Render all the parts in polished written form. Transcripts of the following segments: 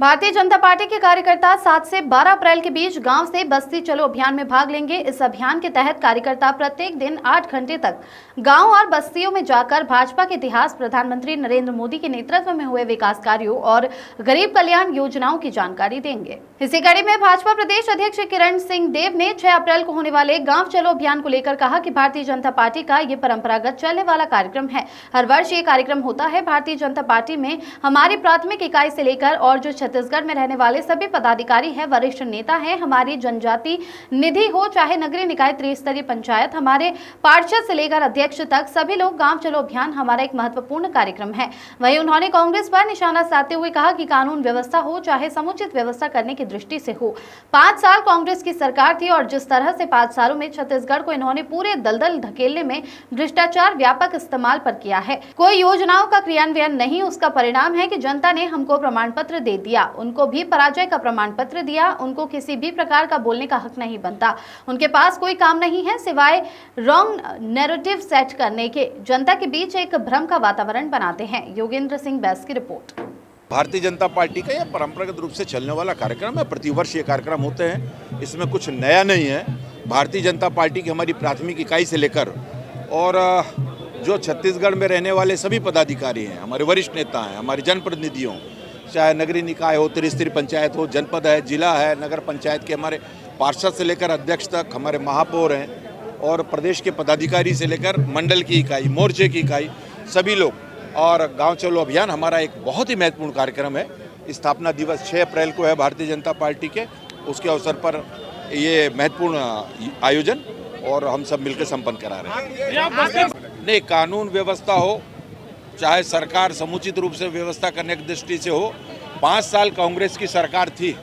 Bharatiya Janata party के कार्यकर्ता 7 से 12 अप्रैल के बीच गांव से बस्ती चलो अभियान में भाग लेंगे। इस अभियान के तहत कार्यकर्ता प्रत्येक दिन 8 घंटे तक गांव और बस्तियों में जाकर भाजपा के इतिहास, प्रधानमंत्री नरेंद्र मोदी के नेतृत्व में हुए विकास कार्यों और गरीब कल्याण योजनाओं की जानकारी देंगे। इसी कड़ी में भाजपा प्रदेश अध्यक्ष किरण सिंह देव ने 6 अप्रैल को होने वाले गाँव चलो अभियान को लेकर कहा कि भारतीय जनता पार्टी का ये परंपरागत चलने वाला कार्यक्रम है। हर वर्ष ये कार्यक्रम होता है। भारतीय जनता पार्टी में हमारी प्राथमिक इकाई से लेकर और जो छत्तीसगढ़ में रहने वाले सभी पदाधिकारी हैं, वरिष्ठ नेता हैं, हमारी जनजाति निधि हो चाहे नगरीय निकाय त्रिस्तरीय पंचायत, हमारे पार्षद से लेकर अध्यक्ष तक सभी लोग गांव चलो अभियान हमारा एक महत्वपूर्ण कार्यक्रम है। वहीं उन्होंने कांग्रेस पर निशाना साधते हुए कहा कि कानून व्यवस्था हो चाहे समुचित व्यवस्था करने की दृष्टि से हो, 5 साल कांग्रेस की सरकार थी और जिस तरह से 5 सालों में छत्तीसगढ़ को इन्होंने पूरे दलदल धकेलने में भ्रष्टाचार व्यापक इस्तेमाल पर किया है, कोई योजनाओं का क्रियान्वयन नहीं, उसका परिणाम है कि जनता ने हमको प्रमाण पत्र दे दिया, उनको भी पराजय का प्रमाण पत्र दिया, उनको किसी भी प्रकार का बोलने का हक नहीं बनता, उनके पास कोई काम नहीं है सिवाय रॉन्ग नैरेटिव सेट करने के, जनता के बीच एक भ्रम का वातावरण बनाते हैं। योगेंद्र सिंह बैस की रिपोर्ट। भारतीय जनता पार्टी का यह परंपरागत रूप से चलने वाला कार्यक्रम है। प्रतिवर्ष ये कार्यक्रम होते हैं, इसमें कुछ नया नहीं है। भारतीय जनता पार्टी की हमारी प्राथमिक इकाई से लेकर और जो छत्तीसगढ़ में रहने वाले सभी पदाधिकारी हैं, हमारे वरिष्ठ नेता हैं, हमारे जनप्रतिनिधियों, चाहे नगरीय निकाय हो, त्रिस्तरीय पंचायत हो, जनपद है, जिला है, नगर पंचायत के हमारे पार्षद से लेकर अध्यक्ष तक, हमारे महापौर हैं और प्रदेश के पदाधिकारी से लेकर मंडल की इकाई, मोर्चे की इकाई, सभी लोग। और गांव चलो अभियान हमारा एक बहुत ही महत्वपूर्ण कार्यक्रम है। स्थापना दिवस 6 अप्रैल को है भारतीय जनता पार्टी के, उसके अवसर पर ये महत्वपूर्ण आयोजन और हम सब मिलकर संपन्न करा रहे हैं। नहीं, कानून व्यवस्था हो चाहे सरकार समुचित रूप से व्यवस्था करने की दृष्टि से हो, 5 साल कांग्रेस की सरकार थी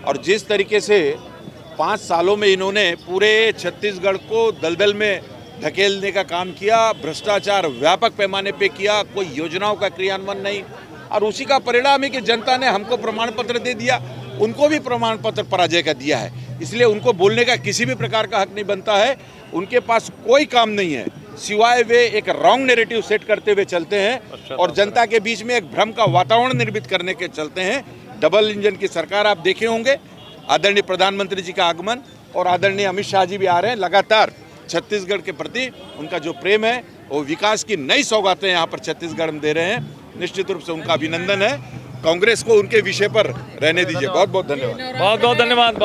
और जिस तरीके से 5 सालों में इन्होंने पूरे छत्तीसगढ़ को दलदल में धकेलने का काम किया, भ्रष्टाचार व्यापक पैमाने पे किया, कोई योजनाओं का क्रियान्वयन नहीं, और उसी का परिणाम है कि जनता ने हमको प्रमाण पत्र दे दिया, उनको भी प्रमाण पत्र पराजय का दिया है। इसलिए उनको बोलने का किसी भी प्रकार का हक नहीं बनता है। उनके पास कोई काम नहीं है सिवाय वे एक रॉन्ग नैरेटिव सेट करते हुए चलते हैं और जनता के बीच में एक भ्रम का वातावरण निर्मित करने के चलते हैं। डबल इंजन की सरकार आप देखे होंगे, आदरणीय प्रधानमंत्री जी का आगमन और आदरणीय अमित शाह जी भी आ रहे हैं। लगातार छत्तीसगढ़ के प्रति उनका जो प्रेम है वो विकास की नई सौगातें यहाँ पर छत्तीसगढ़ में दे रहे हैं। निश्चित रूप से उनका अभिनंदन है। कांग्रेस को उनके विषय पर रहने दीजिए। बहुत बहुत धन्यवाद। बहुत बहुत धन्यवाद।